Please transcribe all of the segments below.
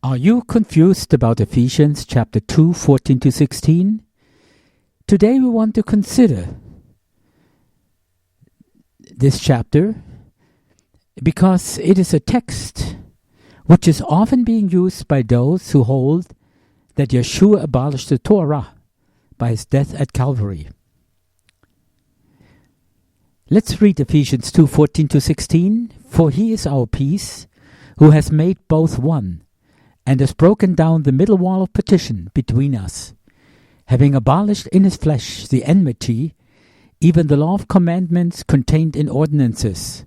Are you confused about Ephesians chapter 2, 14 to 16? Today we want to consider this chapter because it is a text which is often being used by those who hold that Yeshua abolished the Torah by his death at Calvary. Let's read Ephesians 2, 14 to 16. For he is our peace, who has made both one, and has broken down the middle wall of partition between us, having abolished in his flesh the enmity, even the law of commandments contained in ordinances,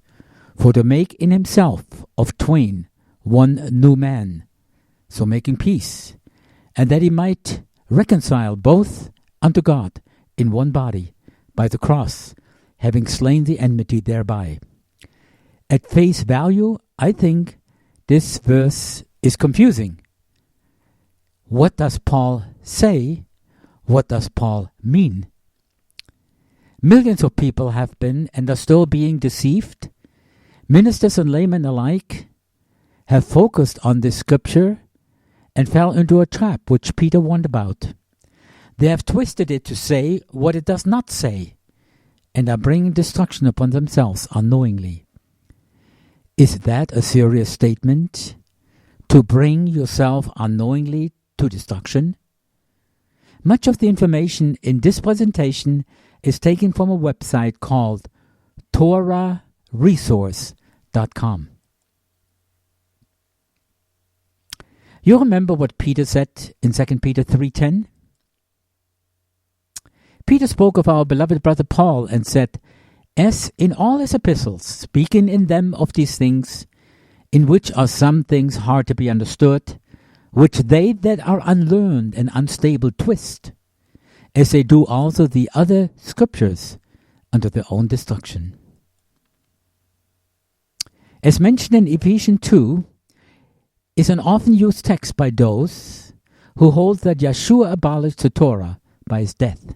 for to make in himself of twain one new man, so making peace, and that he might reconcile both unto God in one body by the cross, having slain the enmity thereby. At face value, I think this verse is confusing. What does Paul say? What does Paul mean? Millions of people have been and are still being deceived. Ministers and laymen alike have focused on this scripture and fell into a trap which Peter warned about. They have twisted it to say what it does not say, and are bringing destruction upon themselves unknowingly. Is that a serious statement? To bring yourself unknowingly to destruction? Much of the information in this presentation is taken from a website called TorahResource.com. You remember what Peter said in 2 Peter 3:10? Peter spoke of our beloved brother Paul and said, as in all his epistles, speaking in them of these things, in which are some things hard to be understood, which they that are unlearned and unstable twist, as they do also the other scriptures, unto their own destruction. As mentioned in Ephesians 2, is an often used text by those who hold that Yeshua abolished the Torah by his death.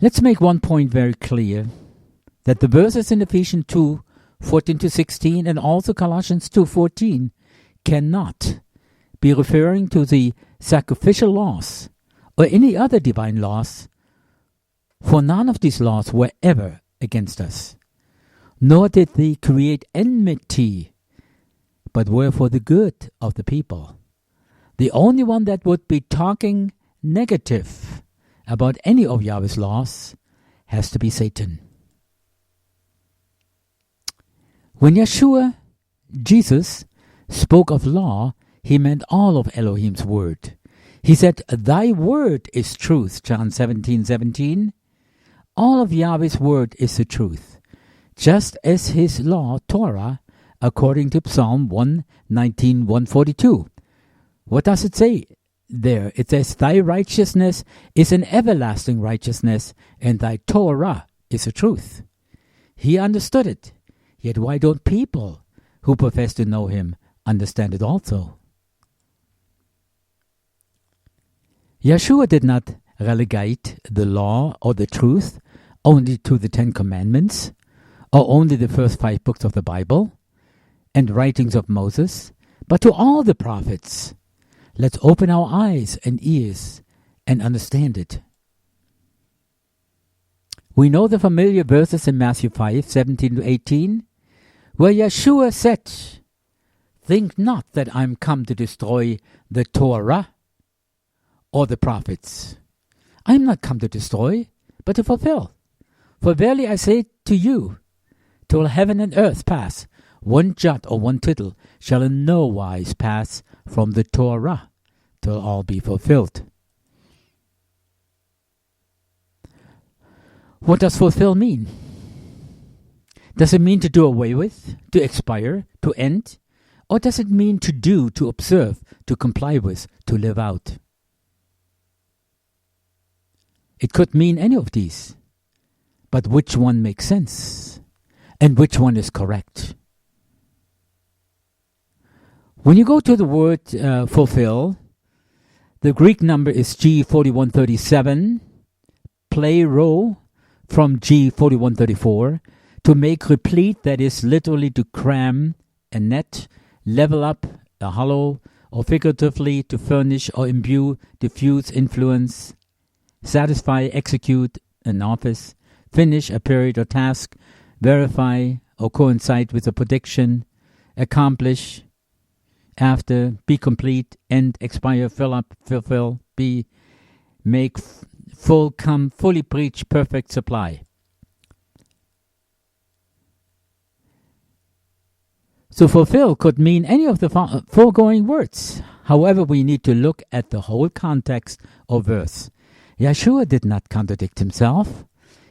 Let's make one point very clear, that the verses in Ephesians 2, 14 to 16 and also Colossians 2, 14 cannot be referring to the sacrificial laws or any other divine laws, for none of these laws were ever against us, nor did they create enmity, but were for the good of the people. The only one that would be talking negative about any of Yahweh's laws has to be Satan. When Yeshua, Jesus, spoke of law, he meant all of Elohim's word. He said, thy word is truth, John 17:17. All of Yahweh's word is the truth, just as his law, Torah, according to Psalm 119, 142. What does it say there? It says, thy righteousness is an everlasting righteousness, and thy Torah is the truth. He understood it. Yet why don't people who profess to know him understand it also? Yeshua did not relegate the law or the truth only to the Ten Commandments, or only the first 5 books of the Bible and writings of Moses, but to all the prophets. Let's open our eyes and ears and understand it. We know the familiar verses in Matthew 5, 17 to 18, where Yeshua said, think not that I am come to destroy the Torah or the prophets. I am not come to destroy, but to fulfill. For verily I say to you, till heaven and earth pass, one jot or one tittle shall in no wise pass from the Torah, till all be fulfilled. What does fulfill mean? Does it mean to do away with, to expire, to end? Or does it mean to do, to observe, to comply with, to live out? It could mean any of these. But which one makes sense? And which one is correct? When you go to the word fulfill, the Greek number is G4137, plero from G4134, to make replete, that is literally to cram a net, level up, hollow, or figuratively to furnish or imbue, diffuse, influence, satisfy, execute an office, finish a period or task, verify or coincide with a prediction, accomplish, after, be complete, end, expire, fill up, fulfill, be, make, full, come, fully preach, perfect, supply. So fulfill could mean any of the foregoing words. However, we need to look at the whole context of verse. Yeshua did not contradict himself.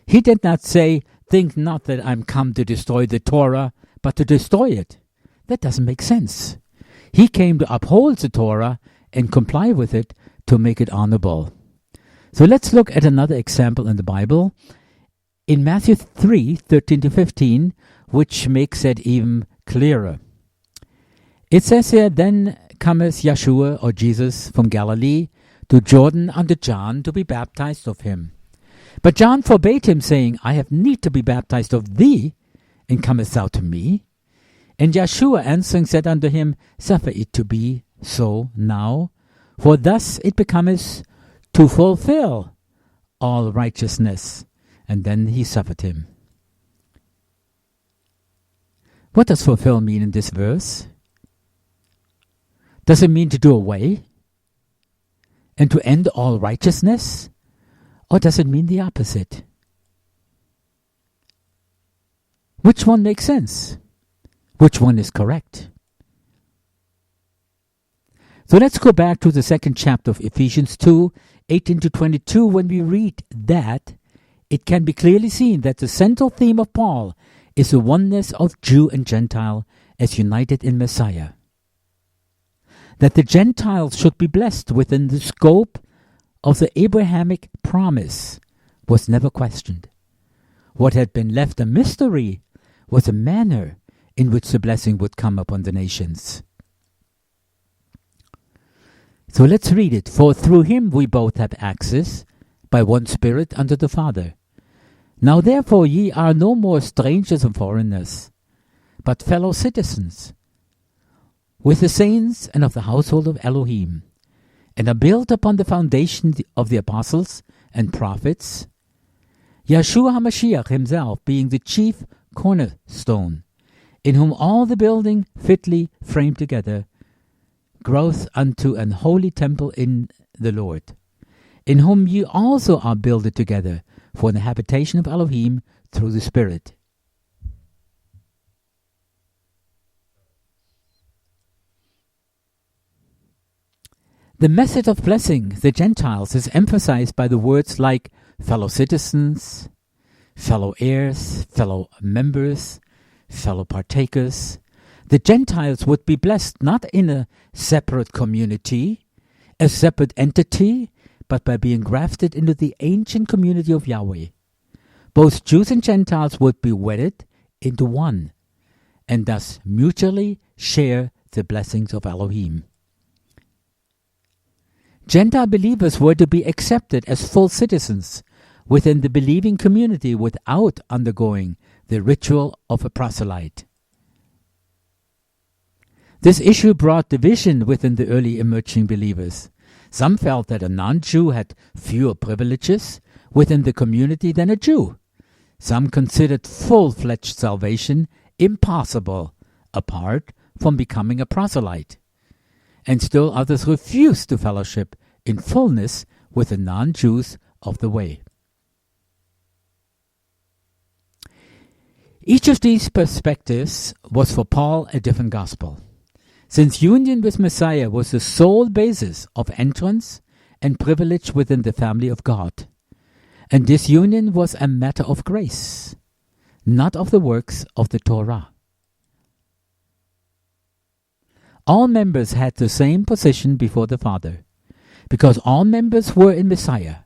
He did not say, think not that I'm come to destroy the Torah, but to destroy it. That doesn't make sense. He came to uphold the Torah and comply with it to make it honorable. So let's look at another example in the Bible. In Matthew 3:13-15, which makes it even clearer. It says here, then cometh Yeshua, or Jesus, from Galilee to Jordan unto John to be baptized of him. But John forbade him, saying, I have need to be baptized of thee, and comest thou to me? And Yeshua answering said unto him, suffer it to be so now, for thus it becometh to fulfill all righteousness. And then he suffered him. What does fulfill mean in this verse? Does it mean to do away and to end all righteousness? Or does it mean the opposite? Which one makes sense? Which one is correct? So let's go back to the second chapter of Ephesians 2:18-22. When we read that, it can be clearly seen that the central theme of Paul is the oneness of Jew and Gentile as united in Messiah. That the Gentiles should be blessed within the scope of the Abrahamic promise was never questioned. What had been left a mystery was the manner in which the blessing would come upon the nations. So let's read it. For through him we both have access by one Spirit unto the Father. Now therefore ye are no more strangers and foreigners, but fellow citizens with the saints and of the household of Elohim, and are built upon the foundation of the apostles and prophets, Yeshua HaMashiach himself being the chief cornerstone, in whom all the building fitly framed together groweth unto an holy temple in the Lord, in whom ye also are builded together for the habitation of Elohim through the Spirit. The method of blessing the Gentiles is emphasized by the words like fellow citizens, fellow heirs, fellow members, fellow partakers. The Gentiles would be blessed not in a separate community, a separate entity, but by being grafted into the ancient community of Yahweh. Both Jews and Gentiles would be wedded into one, and thus mutually share the blessings of Elohim. Gentile believers were to be accepted as full citizens within the believing community without undergoing the ritual of a proselyte. This issue brought division within the early emerging believers. Some felt that a non-Jew had fewer privileges within the community than a Jew. Some considered full-fledged salvation impossible apart from becoming a proselyte. And still others refused to fellowship in fullness with the non-Jews of the way. Each of these perspectives was for Paul a different gospel. Since union with Messiah was the sole basis of entrance and privilege within the family of God, and this union was a matter of grace, not of the works of the Torah. All members had the same position before the Father, because all members were in Messiah.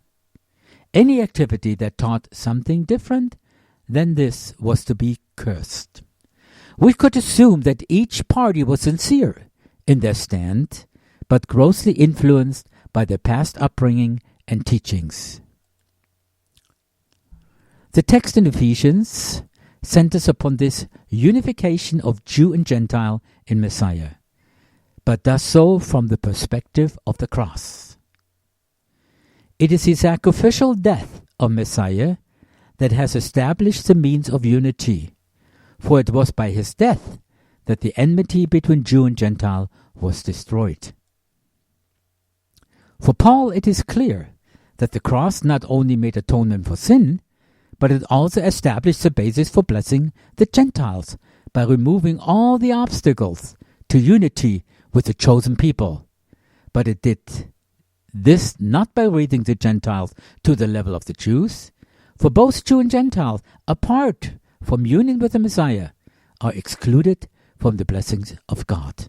Any activity that taught something different than this was to be cursed. We could assume that each party was sincere in their stand, but grossly influenced by their past upbringing and teachings. The text in Ephesians centers upon this unification of Jew and Gentile in Messiah, but does so from the perspective of the cross. It is the sacrificial death of Messiah that has established the means of unity, for it was by his death that the enmity between Jew and Gentile was destroyed. For Paul, it is clear that the cross not only made atonement for sin, but it also established the basis for blessing the Gentiles by removing all the obstacles to unity with the chosen people. But it did this not by raising the Gentiles to the level of the Jews, for both Jew and Gentile, apart from union with the Messiah, are excluded from the blessings of God.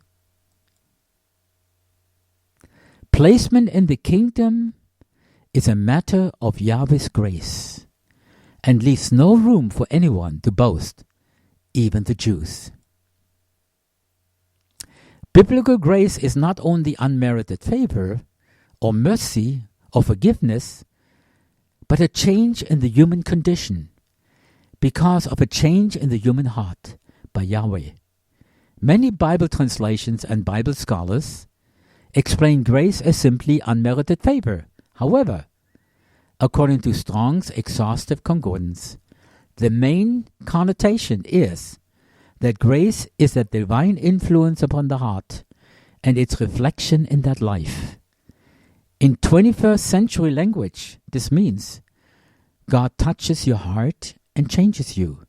Placement in the kingdom is a matter of Yahweh's grace, and leaves no room for anyone to boast, even the Jews. Biblical grace is not only unmerited favor, or mercy, or forgiveness, but a change in the human condition, because of a change in the human heart by Yahweh. Many Bible translations and Bible scholars explain grace as simply unmerited favor. However, according to Strong's exhaustive concordance, the main connotation is that grace is a divine influence upon the heart and its reflection in that life. In 21st century language, this means God touches your heart and changes you.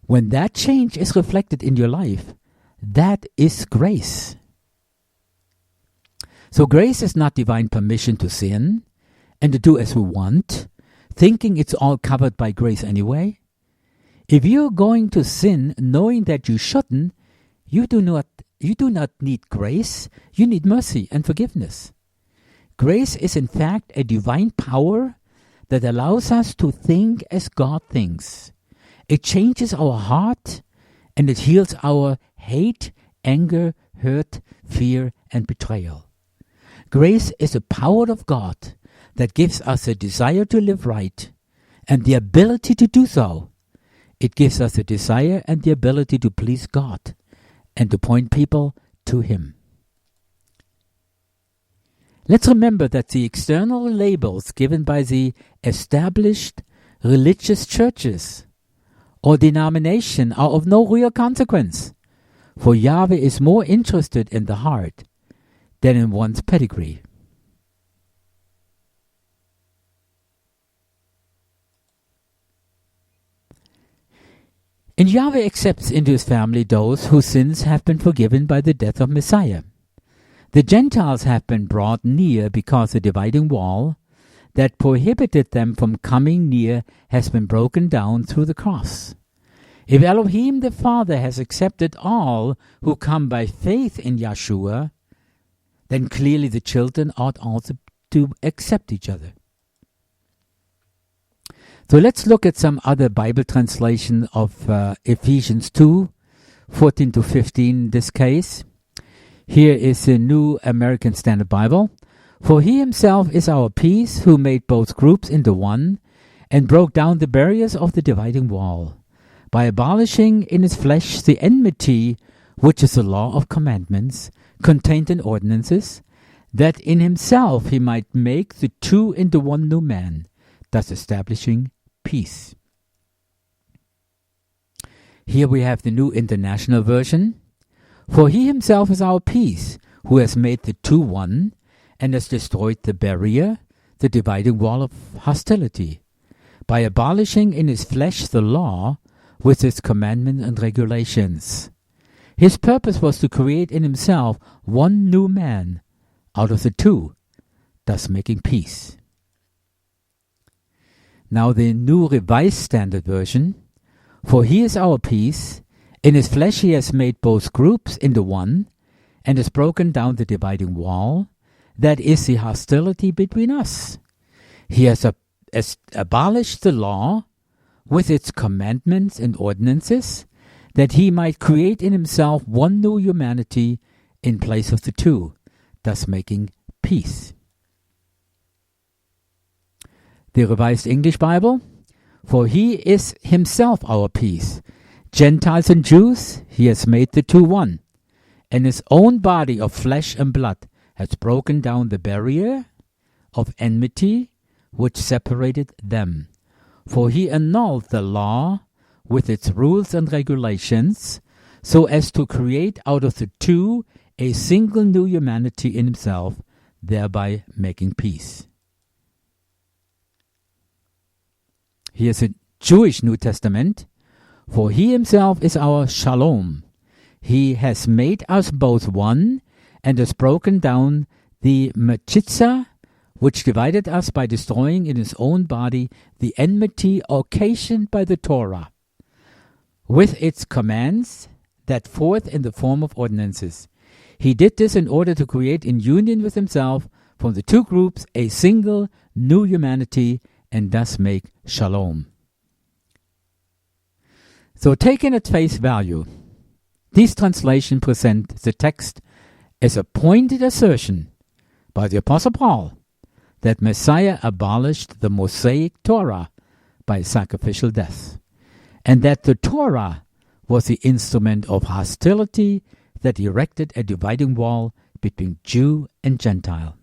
When that change is reflected in your life, that is grace. So grace is not divine permission to sin and to do as we want, thinking it's all covered by grace anyway. If you're going to sin knowing that you shouldn't, you do not need grace, you need mercy and forgiveness. Grace is in fact a divine power that allows us to think as God thinks. It changes our heart and it heals our hate, anger, hurt, fear, and betrayal. Grace is a power of God that gives us a desire to live right and the ability to do so. It gives us a desire and the ability to please God and to point people to Him. Let's remember that the external labels given by the established religious churches or denomination are of no real consequence, for Yahweh is more interested in the heart than in one's pedigree. And Yahweh accepts into his family those whose sins have been forgiven by the death of Messiah. The Gentiles have been brought near because the dividing wall that prohibited them from coming near has been broken down through the cross. If Elohim the Father has accepted all who come by faith in Yeshua, then clearly the children ought also to accept each other. So let's look at some other Bible translation of Ephesians 2, 14 to 15 in this case. Here is the New American Standard Bible. For he himself is our peace, who made both groups into one, and broke down the barriers of the dividing wall, by abolishing in his flesh the enmity, which is the law of commandments, contained in ordinances, that in himself he might make the two into one new man, thus establishing peace. Here we have the New International Version. For he himself is our peace, who has made the two one, and has destroyed the barrier, the dividing wall of hostility, by abolishing in his flesh the law with its commandments and regulations. His purpose was to create in himself one new man out of the two, thus making peace. Now the New Revised Standard Version. For he is our peace, in his flesh he has made both groups into one, and has broken down the dividing wall, that is the hostility between us. He has abolished the law with its commandments and ordinances, that he might create in himself one new humanity in place of the two, thus making peace. The Revised English Bible. For he is himself our peace. Gentiles and Jews, he has made the two one. And his own body of flesh and blood has broken down the barrier of enmity which separated them. For he annulled the law with its rules and regulations, so as to create out of the two a single new humanity in himself, thereby making peace. Here's a Jewish New Testament. For he himself is our shalom. He has made us both one and has broken down the mechitza, which divided us by destroying in his own body the enmity occasioned by the Torah, with its commands that forth in the form of ordinances. He did this in order to create in union with himself from the two groups a single new humanity and thus make shalom. So taken at face value, these translations present the text as a pointed assertion by the Apostle Paul that Messiah abolished the Mosaic Torah by sacrificial death, and that the Torah was the instrument of hostility that erected a dividing wall between Jew and Gentile.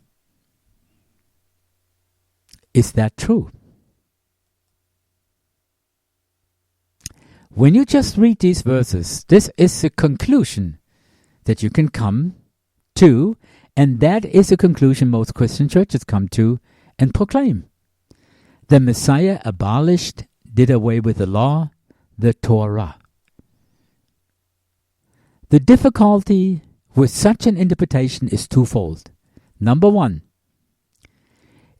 Is that true? When you just read these verses, this is the conclusion that you can come to, and that is the conclusion most Christian churches come to and proclaim. The Messiah abolished, did away with the law, the Torah. The difficulty with such an interpretation is twofold. Number one,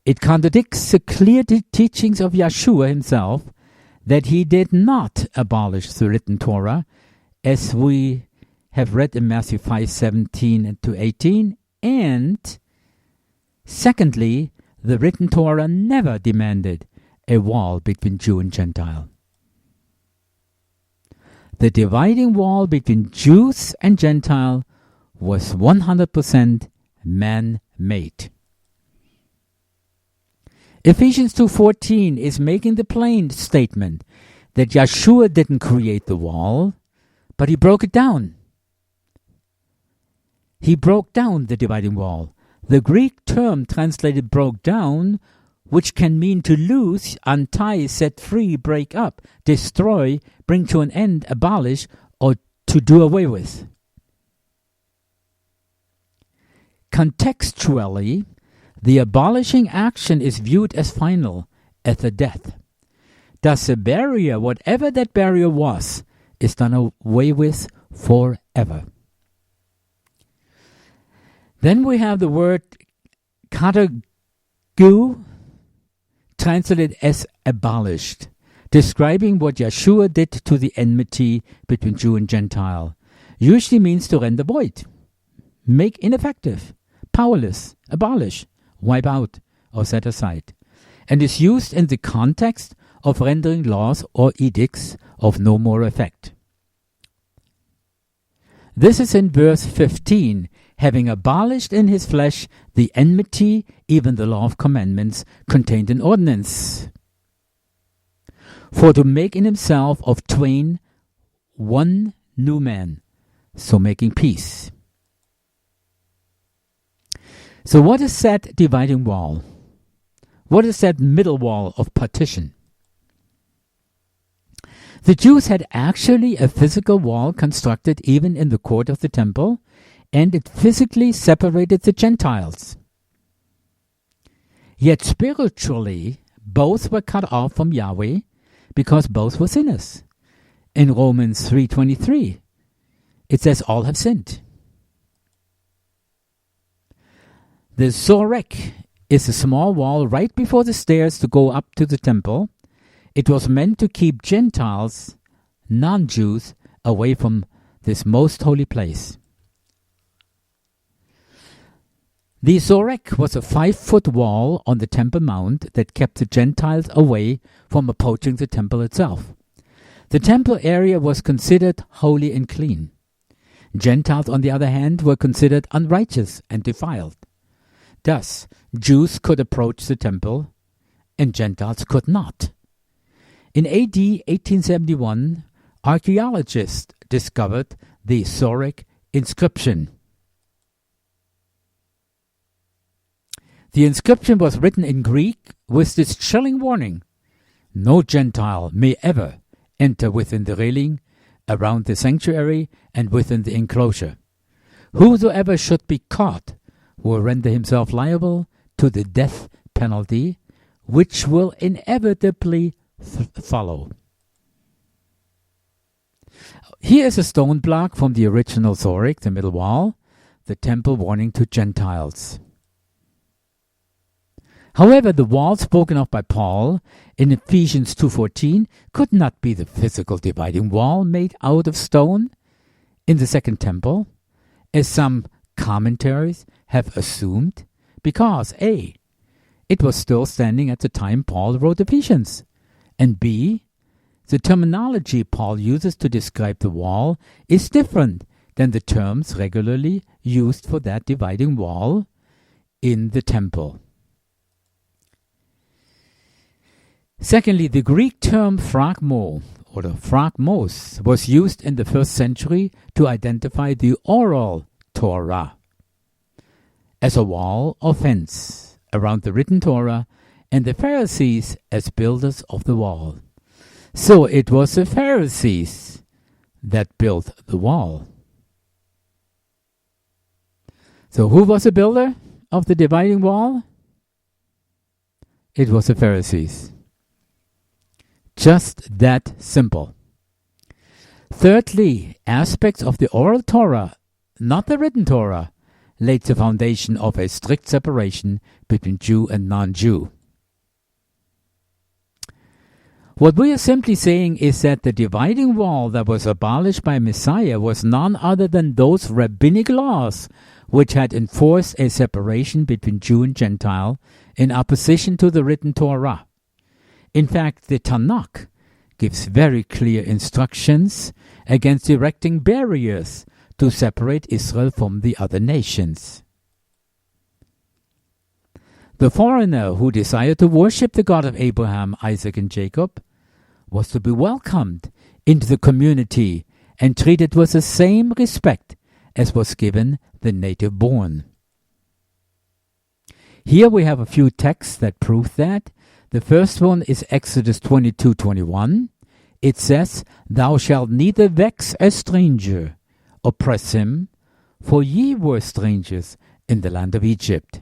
it contradicts the clear teachings of Yeshua himself that he did not abolish the written Torah, as we have read in Matthew 5:17-18, and secondly, the written Torah never demanded a wall between Jew and Gentile. The dividing wall between Jews and Gentile was 100% man-made. Ephesians 2:14 is making the plain statement that Yeshua didn't create the wall, but he broke it down. He broke down the dividing wall. The Greek term translated broke down, which can mean to loose, untie, set free, break up, destroy, bring to an end, abolish, or to do away with. Contextually, the abolishing action is viewed as final at the death. Thus the barrier, whatever that barrier was, is done away with forever. Then we have the word katagu, translated as abolished, describing what Yeshua did to the enmity between Jew and Gentile. Usually means to render void, make ineffective, powerless, abolish, wipe out, or set aside, and is used in the context of rendering laws or edicts of no more effect. This is in verse 15, having abolished in his flesh the enmity, even the law of commandments contained in ordinance, for to make in himself of twain one new man, so making peace. So what is that dividing wall? What is that middle wall of partition? The Jews had actually a physical wall constructed even in the court of the temple, and it physically separated the Gentiles. Yet spiritually, both were cut off from Yahweh because both were sinners. In Romans 3:23, it says all have sinned. The Zorek is a small wall right before the stairs to go up to the temple. It was meant to keep Gentiles, non-Jews, away from this most holy place. The Zorek was a 5-foot wall on the Temple Mount that kept the Gentiles away from approaching the temple itself. The temple area was considered holy and clean. Gentiles, on the other hand, were considered unrighteous and defiled. Thus, Jews could approach the temple, and Gentiles could not. In AD 1871, archaeologists discovered the Zorek inscription. The inscription was written in Greek with this chilling warning: no Gentile may ever enter within the railing around the sanctuary and within the enclosure. Whosoever should be caught will render himself liable to the death penalty, which will inevitably follow. Here is a stone block from the original Zorek, the middle wall, the temple warning to Gentiles. However, the wall spoken of by Paul in Ephesians 2:14 could not be the physical dividing wall made out of stone in the second temple, as some commentaries have assumed, because A, it was still standing at the time Paul wrote Ephesians, and B, the terminology Paul uses to describe the wall is different than the terms regularly used for that dividing wall in the temple. Secondly, the Greek term phragmo, or phragmos, was used in the 1st century to identify the oral Torah as a wall or fence around the written Torah, and the Pharisees as builders of the wall. So it was the Pharisees that built the wall. So who was the builder of the dividing wall? It was the Pharisees. Just that simple. Thirdly, aspects of the oral Torah, not the written Torah, laid the foundation of a strict separation between Jew and non-Jew. What we are simply saying is that the dividing wall that was abolished by Messiah was none other than those rabbinic laws which had enforced a separation between Jew and Gentile in opposition to the written Torah. In fact, the Tanakh gives very clear instructions against erecting barriers to separate Israel from the other nations. The foreigner who desired to worship the God of Abraham, Isaac, and Jacob was to be welcomed into the community and treated with the same respect as was given the native born. Here we have a few texts that prove that. The first one is Exodus 22:21. It says, "Thou shalt neither vex a stranger, oppress him, for ye were strangers in the land of Egypt."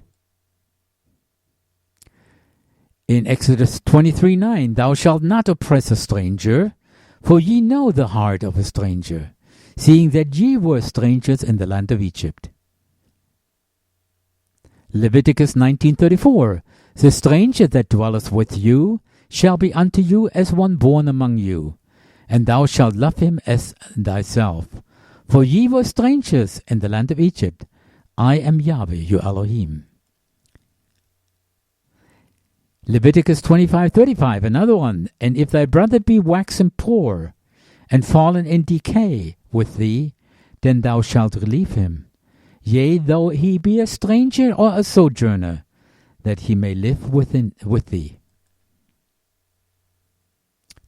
In Exodus 23:9, "Thou shalt not oppress a stranger, for ye know the heart of a stranger, seeing that ye were strangers in the land of Egypt." Leviticus 19:34, "The stranger that dwelleth with you shall be unto you as one born among you, and thou shalt love him as thyself. For ye were strangers in the land of Egypt. I am Yahweh your Elohim." Leviticus 25:35, another one, "And if thy brother be waxen poor, and fallen in decay with thee, then thou shalt relieve him, yea, though he be a stranger or a sojourner, that he may live with thee."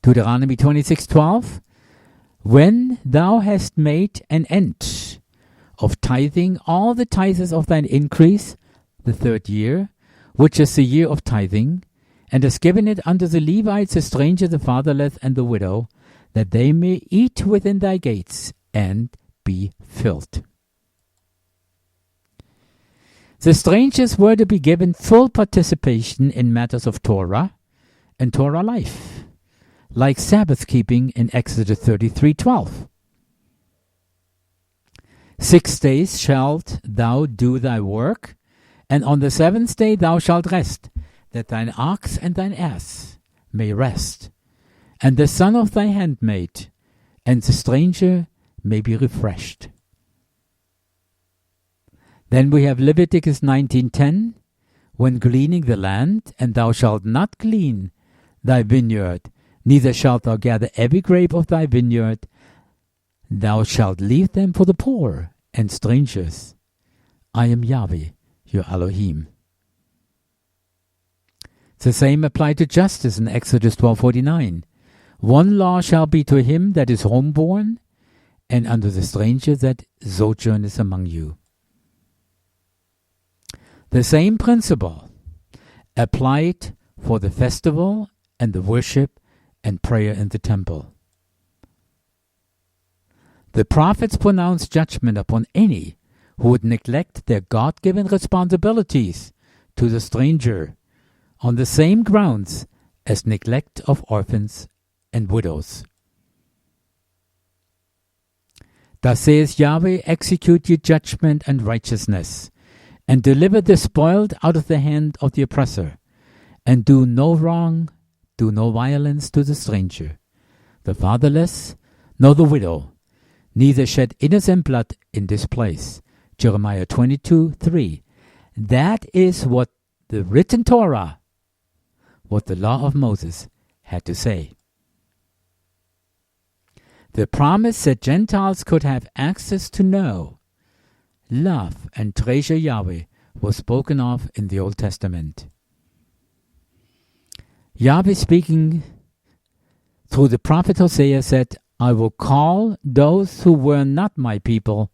Deuteronomy 26:12, "When thou hast made an end of tithing all the tithes of thine increase, the 3rd year, which is the year of tithing, and hast given it unto the Levites, the stranger, the fatherless, and the widow, that they may eat within thy gates and be filled." The strangers were to be given full participation in matters of Torah and Torah life, like Sabbath keeping in Exodus 33:12. 6 days shalt thou do thy work, and on the 7th day thou shalt rest, that thine ox and thine ass may rest, and the son of thy handmaid and the stranger may be refreshed. Then we have Leviticus 19:10, "When gleaning the land, and thou shalt not glean thy vineyard, neither shalt thou gather every grape of thy vineyard, thou shalt leave them for the poor and strangers. I am Yahweh, your Elohim." The same applied to justice in Exodus 12:49. One law shall be to him that is homeborn, and unto the stranger that sojourneth among you. The same principle applied for the festival and the worship and prayer in the temple. The prophets pronounced judgment upon any who would neglect their God-given responsibilities to the stranger on the same grounds as neglect of orphans and widows. Thus saith Yahweh, execute your judgment and righteousness, and deliver the spoiled out of the hand of the oppressor, and do no wrong, do no violence to the stranger, the fatherless, nor the widow, neither shed innocent blood in this place. Jeremiah 22:3. That is what the written Torah, what the law of Moses had to say. The promise that Gentiles could have access to know, love, and treasure Yahweh was spoken of in the Old Testament. Yahweh, speaking through the prophet Hosea, said, I will call those who were not my people,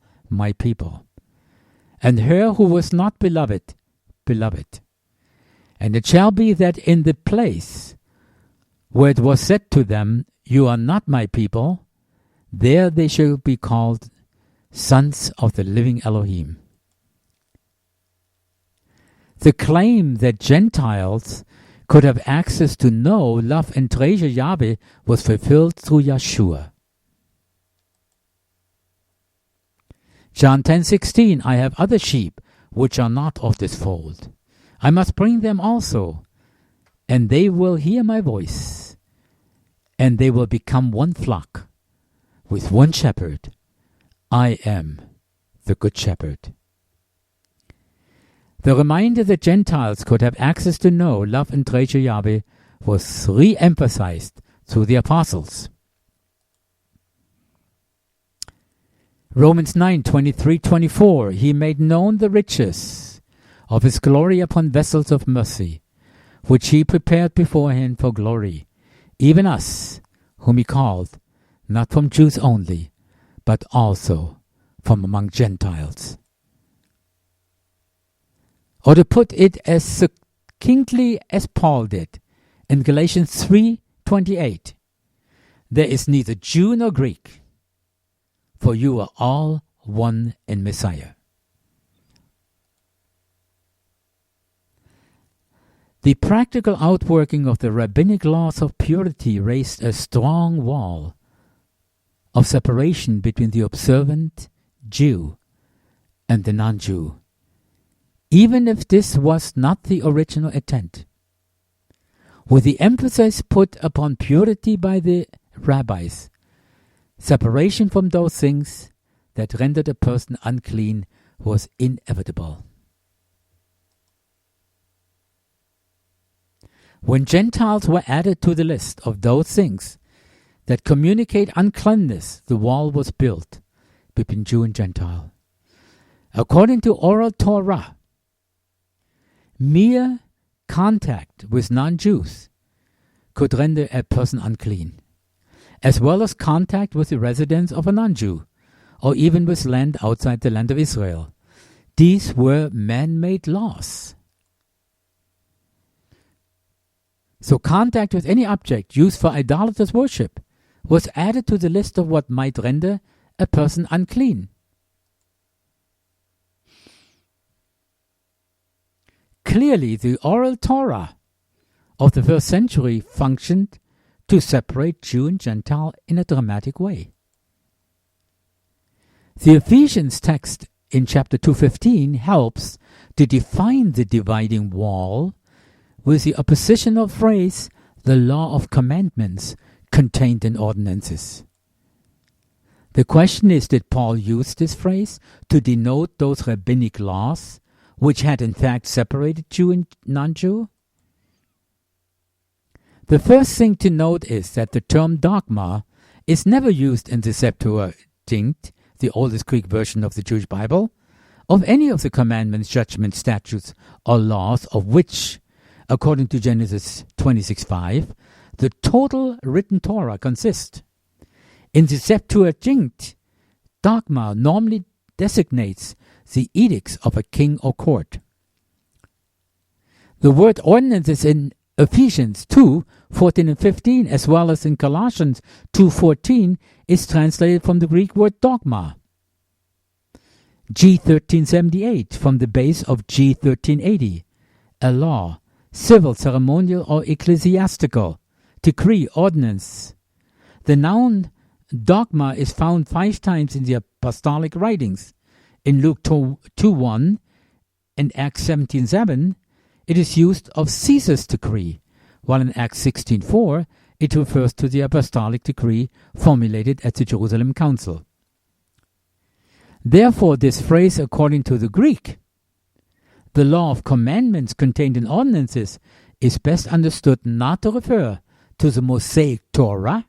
and her who was not beloved, beloved. And it shall be that in the place where it was said to them, you are not my people, there they shall be called sons of the living Elohim. The claim that Gentiles could have access to know, love, and treasure Yahweh was fulfilled through Yeshua. John 10:16, I have other sheep which are not of this fold. I must bring them also, and they will hear my voice, and they will become one flock with one shepherd. I am the good shepherd. The reminder that Gentiles could have access to know, love, and treasure Yahweh was re-emphasized through the apostles. Romans 9:23-24, he made known the riches of his glory upon vessels of mercy, which he prepared beforehand for glory, even us, whom he called, not from Jews only, but also from among Gentiles. Or to put it as succinctly as Paul did in Galatians 3:28, there is neither Jew nor Greek, for you are all one in Messiah. The practical outworking of the rabbinic laws of purity raised a strong wall of separation between the observant Jew and the non-Jew, even if this was not the original intent. With the emphasis put upon purity by the rabbis, separation from those things that rendered a person unclean was inevitable. When Gentiles were added to the list of those things that communicate uncleanness, the wall was built between Jew and Gentile. According to oral Torah, mere contact with non-Jews could render a person unclean, as well as contact with the residents of a non-Jew, or even with land outside the land of Israel. These were man-made laws. So contact with any object used for idolatrous worship was added to the list of what might render a person unclean. Clearly, the oral Torah of the first century functioned to separate Jew and Gentile in a dramatic way. The Ephesians text in chapter 2:15 helps to define the dividing wall with the oppositional phrase, the law of commandments contained in ordinances. The question is, did Paul use this phrase to denote those rabbinic laws which had in fact separated Jew and non-Jew? The first thing to note is that the term dogma is never used in the Septuagint, the oldest Greek version of the Jewish Bible, of any of the commandments, judgments, statutes, or laws of which, according to Genesis 26:5, the total written Torah consists. In the Septuagint, dogma normally designates the edicts of a king or court. The word ordinances in Ephesians 2:14 and 15, as well as in Colossians 2:14, is translated from the Greek word dogma. G1378 from the base of G1380, a law, civil, ceremonial, or ecclesiastical, decree, ordinance. The noun dogma is found 5 times in the apostolic writings. In Luke 2:1 and Acts 17:7, it is used of Caesar's decree, while in Acts 16:4 it refers to the apostolic decree formulated at the Jerusalem Council. Therefore, this phrase, according to the Greek, the law of commandments contained in ordinances, is best understood not to refer to the Mosaic Torah,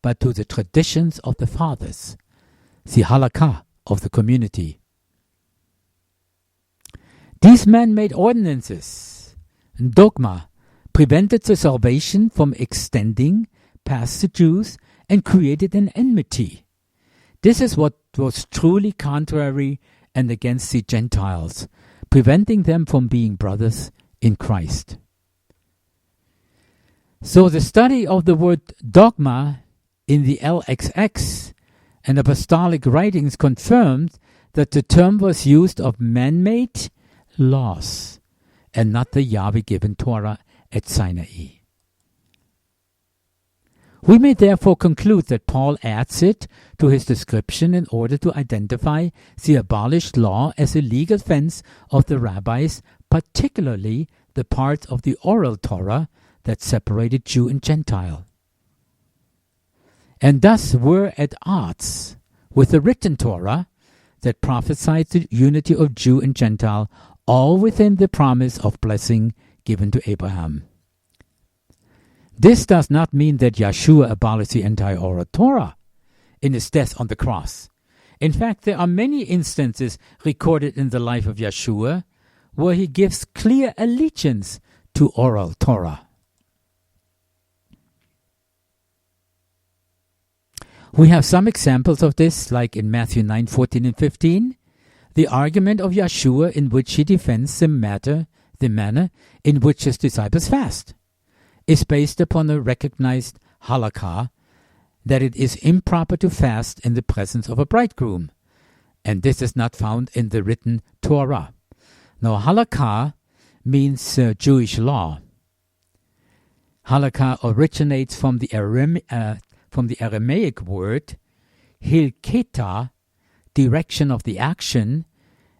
but to the traditions of the fathers, the halakha of the community. These man-made ordinances, dogma, prevented the salvation from extending past the Jews and created an enmity. This is what was truly contrary and against the Gentiles, preventing them from being brothers in Christ. So the study of the word dogma in the LXX and apostolic writings confirmed that the term was used of man-made laws and not the Yahweh-given Torah at Sinai. We may therefore conclude that Paul adds it to his description in order to identify the abolished law as a legal offense of the rabbis, particularly the part of the oral Torah that separated Jew and Gentile, and thus were at odds with the written Torah that prophesied the unity of Jew and Gentile, all within the promise of blessing given to Abraham. This does not mean that Yeshua abolished the entire oral Torah in his death on the cross. In fact, there are many instances recorded in the life of Yeshua where he gives clear allegiance to oral Torah. We have some examples of this, like in Matthew 9:14 and 15, the argument of Yeshua in which he defends the manner in which his disciples fast is based upon a recognized halakha that it is improper to fast in the presence of a bridegroom, and this is not found in the written Torah. Now, halakha means Jewish law. Halakha originates from the Aramaic word hilketa, direction of the action,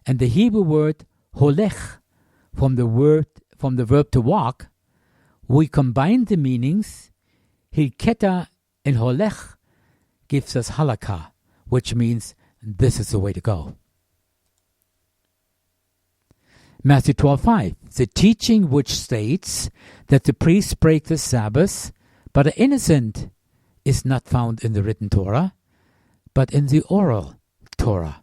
and the Hebrew word holech, from the verb to walk. We combine the meanings. Hilketa and holech gives us halakha, which means this is the way to go. Matthew 12:5, the teaching which states that the priests break the Sabbath, but the innocent is not found in the written Torah, but in the oral Torah.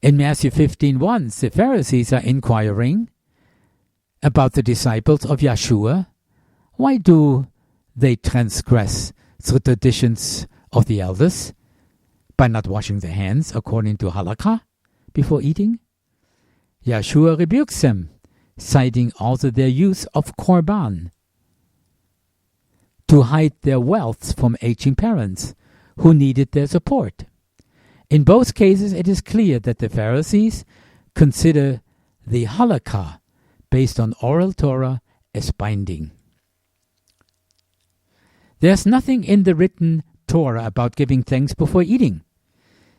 In Matthew 15:1, the Pharisees are inquiring about the disciples of Yeshua. Why do they transgress the traditions of the elders by not washing their hands according to halakha before eating? Yeshua rebukes them, citing also their use of korban to hide their wealth from aging parents who needed their support. In both cases, it is clear that the Pharisees consider the halakha based on oral Torah as binding. There's nothing in the written Torah about giving thanks before eating.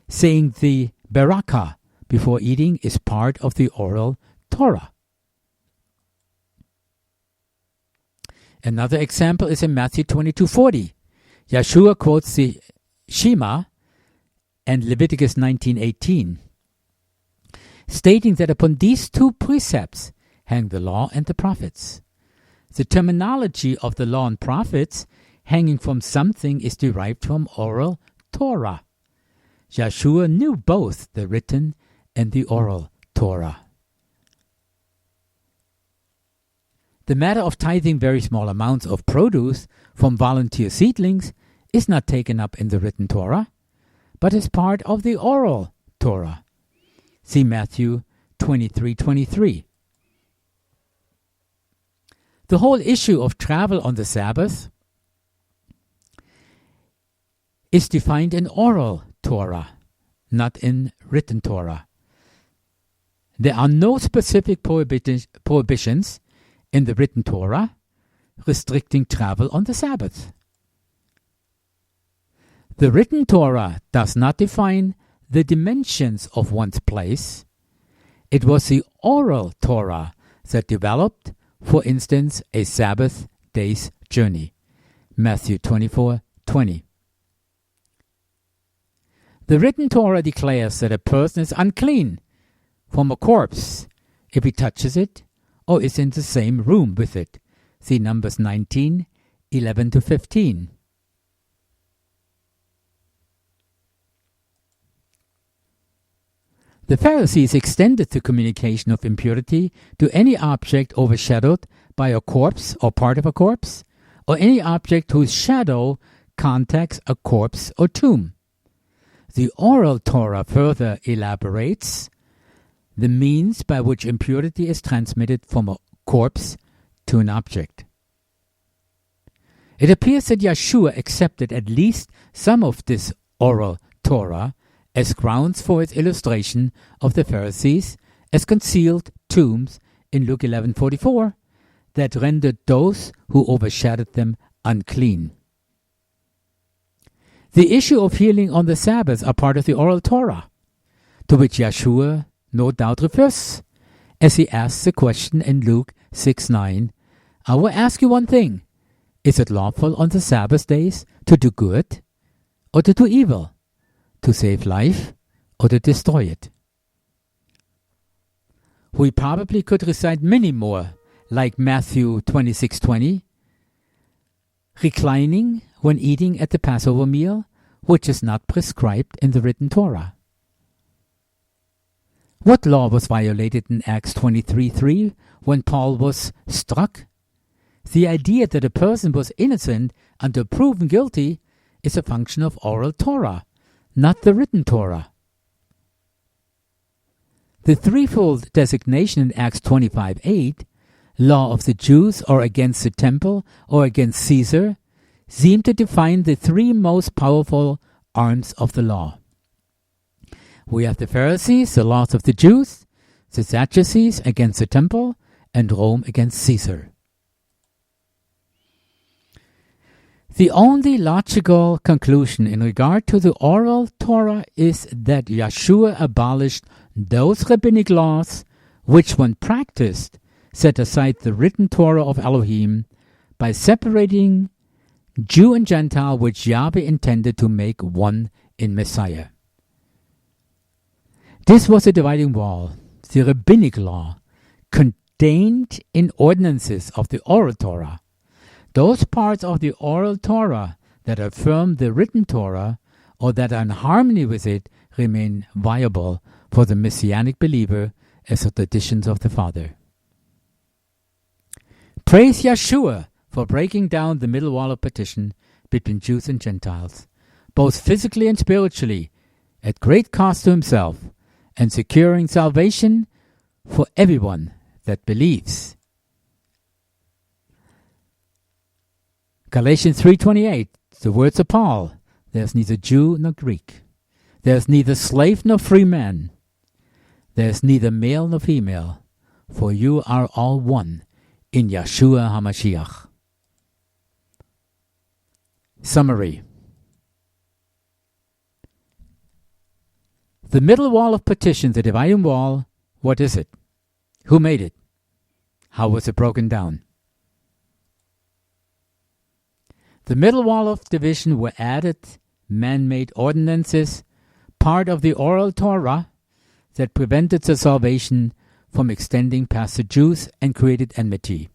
Saying the barakah before eating is part of the oral Torah. Another example is in Matthew 22:40. Yeshua quotes the Shema and Leviticus 19:18, stating that upon these two precepts hang the law and the prophets. The terminology of the law and prophets hanging from something is derived from oral Torah. Yeshua knew both the written and the oral Torah. The matter of tithing very small amounts of produce from volunteer seedlings is not taken up in the written Torah, but is part of the oral Torah. See Matthew 23:23. The whole issue of travel on the Sabbath is defined in oral Torah, not in written Torah. There are no specific prohibitions in the written Torah restricting travel on the Sabbath. The written Torah does not define the dimensions of one's place. It was the oral Torah that developed, for instance, a Sabbath day's journey. Matthew 24:20. The written Torah declares that a person is unclean from a corpse if he touches it or is in the same room with it. See Numbers 19:11-15. The Pharisees extended the communication of impurity to any object overshadowed by a corpse or part of a corpse, or any object whose shadow contacts a corpse or tomb. The oral Torah further elaborates the means by which impurity is transmitted from a corpse to an object. It appears that Yeshua accepted at least some of this oral Torah as grounds for its illustration of the Pharisees as concealed tombs in Luke 11:44 that rendered those who overshadowed them unclean. The issue of healing on the Sabbath are part of the oral Torah, to which Yeshua no doubt refers, as he asks the question in Luke 6:9, I will ask you one thing, is it lawful on the Sabbath days to do good or to do evil, to save life or to destroy it? We probably could recite many more, like Matthew 26:20, reclining when eating at the Passover meal, which is not prescribed in the written Torah. What law was violated in Acts 23:3 when Paul was struck? The idea that a person was innocent until proven guilty is a function of oral Torah, not the written Torah. The threefold designation in Acts 25:8, law of the Jews or against the temple or against Caesar, seem to define the three most powerful arms of the law. We have the Pharisees, the laws of the Jews, the Sadducees against the temple, and Rome against Caesar. The only logical conclusion in regard to the oral Torah is that Yeshua abolished those rabbinic laws which, when practiced, set aside the written Torah of Elohim by separating Jew and Gentile, which Yahweh intended to make one in Messiah. This was a dividing wall, the rabbinic law, contained in ordinances of the oral Torah. Those parts of the oral Torah that affirm the written Torah or that are in harmony with it remain viable for the Messianic believer as the traditions of the Father. Praise Yeshua for breaking down the middle wall of partition between Jews and Gentiles, both physically and spiritually, at great cost to himself, and securing salvation for everyone that believes. Galatians 3:28, the words of Paul, there is neither Jew nor Greek. There is neither slave nor free man. There is neither male nor female, for you are all one in Yeshua HaMashiach. Summary. The middle wall of partition, the dividing wall, what is it? Who made it? How was it broken down? The middle wall of division were added man-made ordinances, part of the oral Torah, that prevented the salvation from extending past the Jews and created enmity.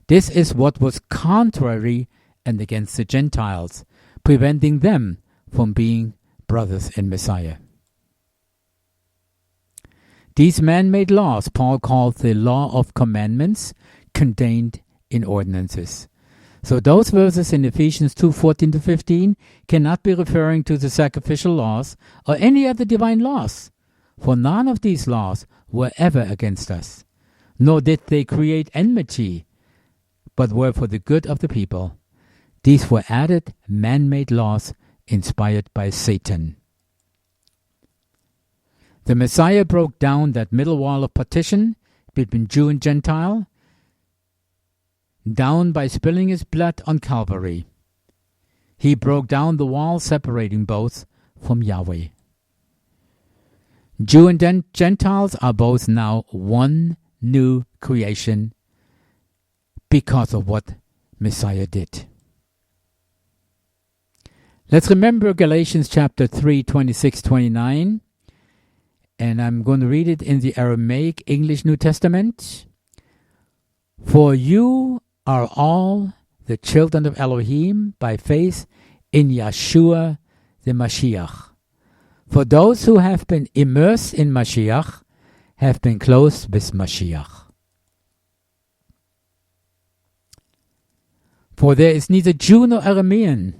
This is what was contrary and against the Gentiles, preventing them from being brothers in Messiah. These man-made laws Paul called the law of commandments, contained in ordinances. So those verses in Ephesians 2:14-15 cannot be referring to the sacrificial laws or any other divine laws, for none of these laws were ever against us, nor did they create enmity, but were for the good of the people. These were added man-made laws inspired by Satan. The Messiah broke down that middle wall of partition between Jew and Gentile, down by spilling his blood on Calvary. He broke down the wall separating both from Yahweh. Jew and Gentiles are both now one new creation because of what Messiah did. Let's remember Galatians chapter 3, 26-29. And I'm going to read it in the Aramaic English New Testament. For you are all the children of Elohim by faith in Yeshua the Mashiach. For those who have been immersed in Mashiach have been clothed with Mashiach. For there is neither Jew nor Aramean,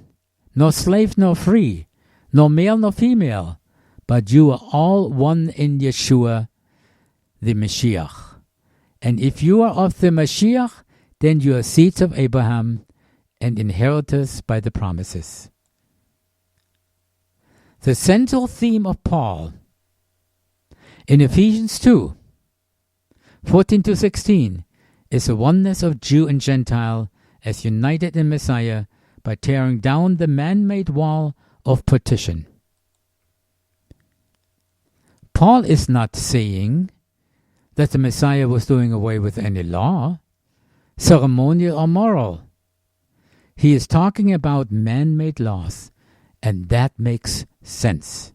nor slave nor free, nor male nor female, but you are all one in Yeshua, the Mashiach. And if you are of the Mashiach, then you are seeds of Abraham and inheritors by the promises. The central theme of Paul in Ephesians 2, 14-16, is the oneness of Jew and Gentile as united in Messiah by tearing down the man-made wall of partition. Paul is not saying that the Messiah was doing away with any law, ceremonial or moral. He is talking about man-made laws, and that makes sense.